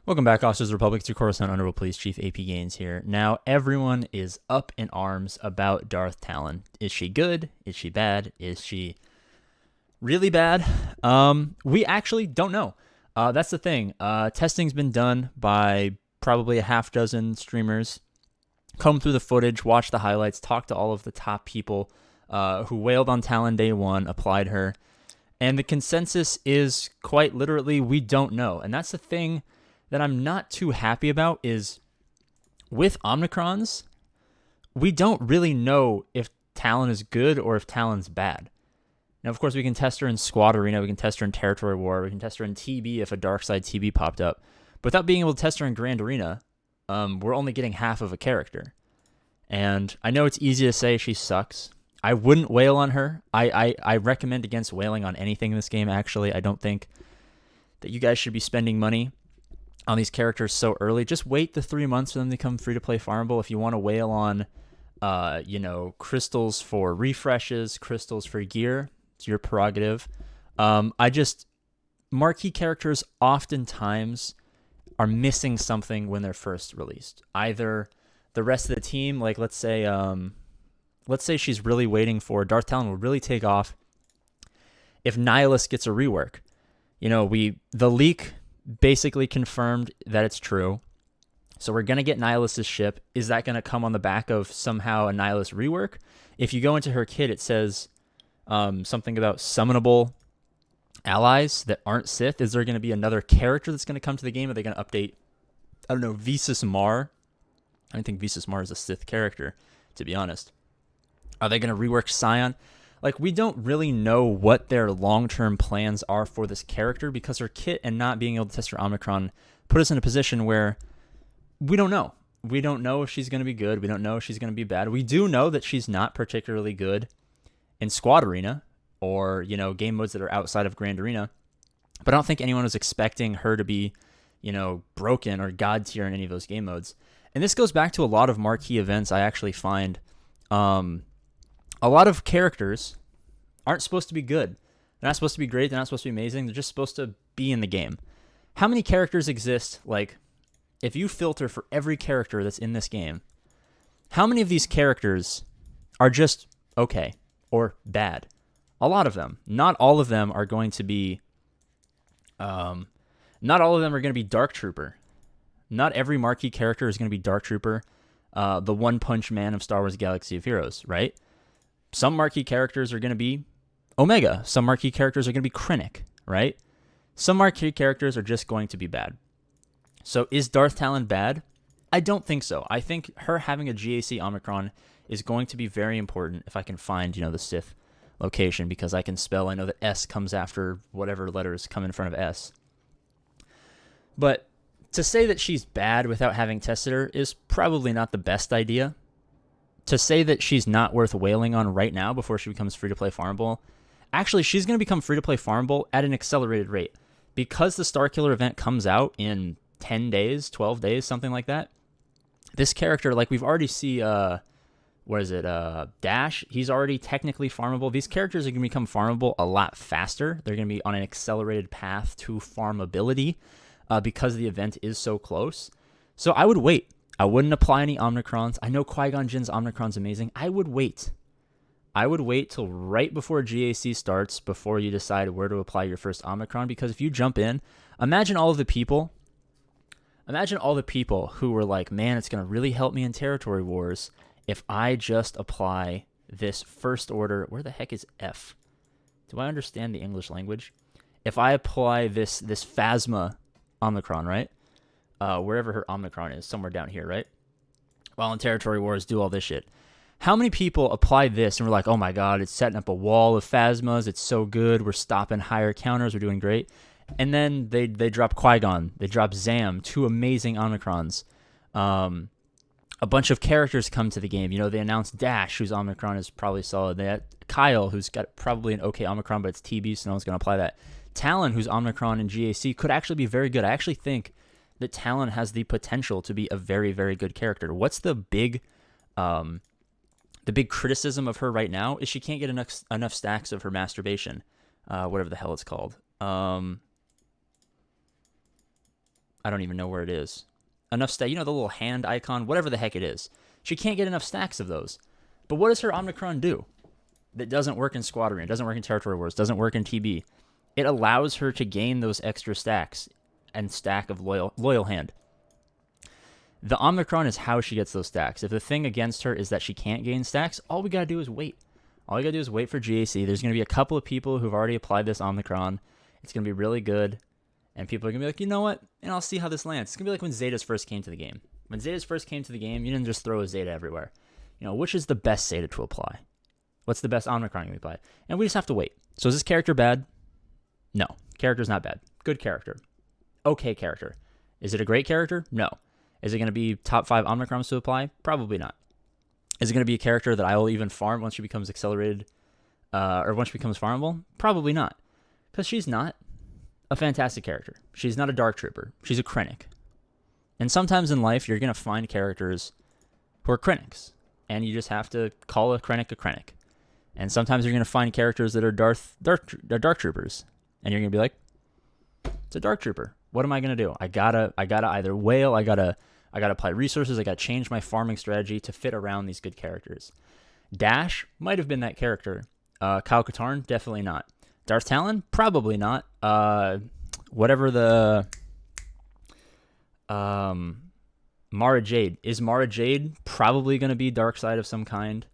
Welcome back, Officers of the Republic. It's your Coruscant Underworld Police Chief APGAINS here. Now, everyone is up in arms about Darth Talon. Is she good? Is she bad? Is she really bad? We actually don't know. That's the thing. Testing's been done by probably a half dozen streamers. Comb through the footage, watch the highlights, talk to all of the top people who wailed on Talon day one, applied her. And the consensus is quite literally, we don't know. And that's the thing that I'm not too happy about is with Omicrons, we don't really know if Talon is good or if Talon's bad. Now, of course, we can test her in Squad Arena, we can test her in Territory War, we can test her in TB if a Dark Side TB popped up. But without being able to test her in Grand Arena, we're only getting half of a character. And I know it's easy to say she sucks. I wouldn't wail on her. I recommend against wailing on anything in this game, actually. I don't think that you guys should be spending money on these characters so early. Just wait the 3 months for them to become free-to-play farmable. If you want to wail on, crystals for refreshes, crystals for gear, it's your prerogative. Marquee characters oftentimes are missing something when they're first released. Either the rest of the team, like let's say she's really waiting for Darth Talon will really take off if Nihilus gets a rework. The leak basically confirmed that it's true. So we're going to get Nihilus's ship. Is that going to come on the back of somehow a Nihilus rework? If you go into her kit, it says something about summonable allies that aren't Sith. Is there going to be another character that's going to come to the game? Are they going to update, Visas Mar? I don't think Visas Mar is a Sith character, to be honest. Are they going to rework Scion? We don't really know what their long-term plans are for this character because her kit and not being able to test her Omicron put us in a position where we don't know. We don't know if she's going to be good. We don't know if she's going to be bad. We do know that she's not particularly good in Squad Arena or, game modes that are outside of Grand Arena. But I don't think anyone was expecting her to be, broken or god tier in any of those game modes. And this goes back to a lot of marquee events. I actually find a lot of characters aren't supposed to be good. They're not supposed to be great. They're not supposed to be amazing. They're just supposed to be in the game. How many characters exist? If you filter for every character that's in this game, how many of these characters are just okay or bad? A lot of them. Not all of them are going to be. Not all of them are going to be Dark Trooper. Not every marquee character is going to be Dark Trooper, the One Punch Man of Star Wars Galaxy of Heroes, right? Some marquee characters are going to be Omega. Some marquee characters are going to be Krennic, right? Some marquee characters are just going to be bad. So is Darth Talon bad? I don't think so. I think her having a GAC Omicron is going to be very important if I can find, the Sith location because I can spell. I know that S comes after whatever letters come in front of S. But to say that she's bad without having tested her is probably not the best idea. To say that she's not worth wailing on right now before she becomes free-to-play farmable, actually, she's going to become free-to-play farmable at an accelerated rate. Because the Starkiller event comes out in 10 days, 12 days, something like that, this character, we've already see, Dash, he's already technically farmable. These characters are going to become farmable a lot faster. They're going to be on an accelerated path to farmability because the event is so close. So I would wait. I wouldn't apply any Omicrons. I know Qui-Gon Jinn's Omicron's amazing. I would wait. I would wait till right before GAC starts before you decide where to apply your first Omicron, because if you jump in, imagine all the people who were like, man, it's going to really help me in Territory Wars if I just apply this first order. Where the heck is F? Do I understand the English language? If I apply this Phasma Omicron, right? Wherever her Omicron is, somewhere down here, right? While in Territory Wars, do all this shit. How many people apply this and were like, oh my god, it's setting up a wall of Phasmas, it's so good, we're stopping higher counters, we're doing great. And then they drop Qui-Gon, they drop Zam, 2 amazing Omicrons. A bunch of characters come to the game. They announced Dash, whose Omicron is probably solid. They had Kyle, who's got probably an okay Omicron, but it's TB, so no one's going to apply that. Talon, whose Omicron in GAC could actually be very good. I actually think that Talon has the potential to be a very, very good character. What's the big criticism of her right now is she can't get enough stacks of her masturbation, whatever the hell it's called. I don't even know where it is. Enough stack, the little hand icon, whatever the heck it is. She can't get enough stacks of those. But what does her Omicron do that doesn't work in Squad Arena, doesn't work in Territory Wars, doesn't work in TB? It allows her to gain those extra stacks and stack of loyal hand. The Omicron is how she gets those stacks. If the thing against her is that she can't gain stacks, all we got to do is wait. All you got to do is wait for GAC. There's going to be a couple of people who've already applied this Omicron. It's going to be really good. And people are going to be like, you know what? And I'll see how this lands. It's going to be like when Zetas first came to the game. When Zetas first came to the game, you didn't just throw a Zeta everywhere. Which is the best Zeta to apply? What's the best Omicron going to be applied? And we just have to wait. So is this character bad? No. Character's not bad. Good character. Okay character. Is it a great character? No. Is it going to be top 5 Omicrons to apply? Probably not. Is it going to be a character that I will even farm once she becomes accelerated, or once she becomes farmable? Probably not. Because she's not a fantastic character. She's not a Dark Trooper. She's a Krennic. And sometimes in life, you're going to find characters who are Krennics. And you just have to call a Krennic a Krennic. And sometimes you're going to find characters that are Dark Troopers. And you're going to be like, it's a Dark Trooper. What am I going to do? I gotta either whale, I gotta apply resources, I gotta change my farming strategy to fit around these good characters. Dash might have been that character. Kyle Katarn, definitely not. Darth Talon, probably not. Whatever the Mara Jade. Is Mara Jade probably going to be dark side of some kind?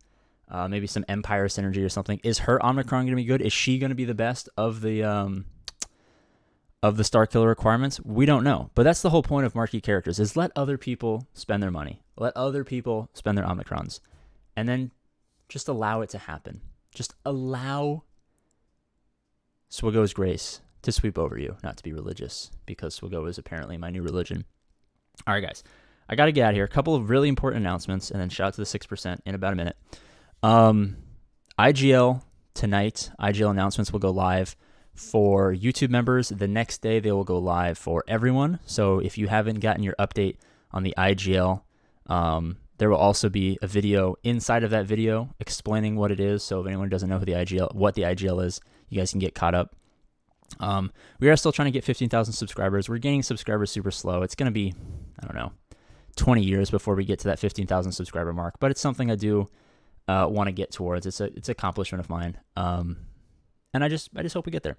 Maybe some Empire synergy or something. Is her Omicron going to be good? Is she going to be the best of the Star Killer requirements? We don't know. But that's the whole point of marquee characters, is let other people spend their money. Let other people spend their Omicrons. And then just allow it to happen. Just allow Swago's grace to sweep over you, not to be religious, because Swago is apparently my new religion. All right, guys. I got to get out of here. A couple of really important announcements, and then shout out to the 6% in about a minute. IGL tonight. IGL announcements will go live for YouTube members. The next day, they will go live for everyone. So if you haven't gotten your update on the IGL, there will also be a video inside of that video explaining what it is. So if anyone doesn't know what the IGL is, you guys can get caught up. We are still trying to get 15,000 subscribers. We're gaining subscribers super slow. It's going to be, 20 years before we get to that 15,000 subscriber mark. But it's something I do want to get towards. It's an accomplishment of mine. And I just hope we get there.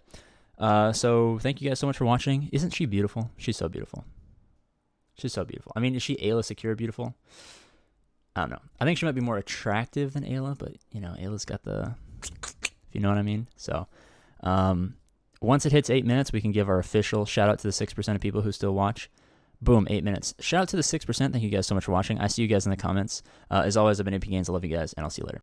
So thank you guys so much for watching. Isn't she beautiful? She's so beautiful. She's so beautiful. I mean, is she Ayla Secure beautiful? I don't know. I think she might be more attractive than Ayla, but Ayla's got the, if you know what I mean. So, once it hits 8 minutes, we can give our official shout out to the 6% of people who still watch. Boom, 8 minutes. Shout out to the 6%. Thank you guys so much for watching. I see you guys in the comments. As always, I've been APGAINS. I love you guys, and I'll see you later.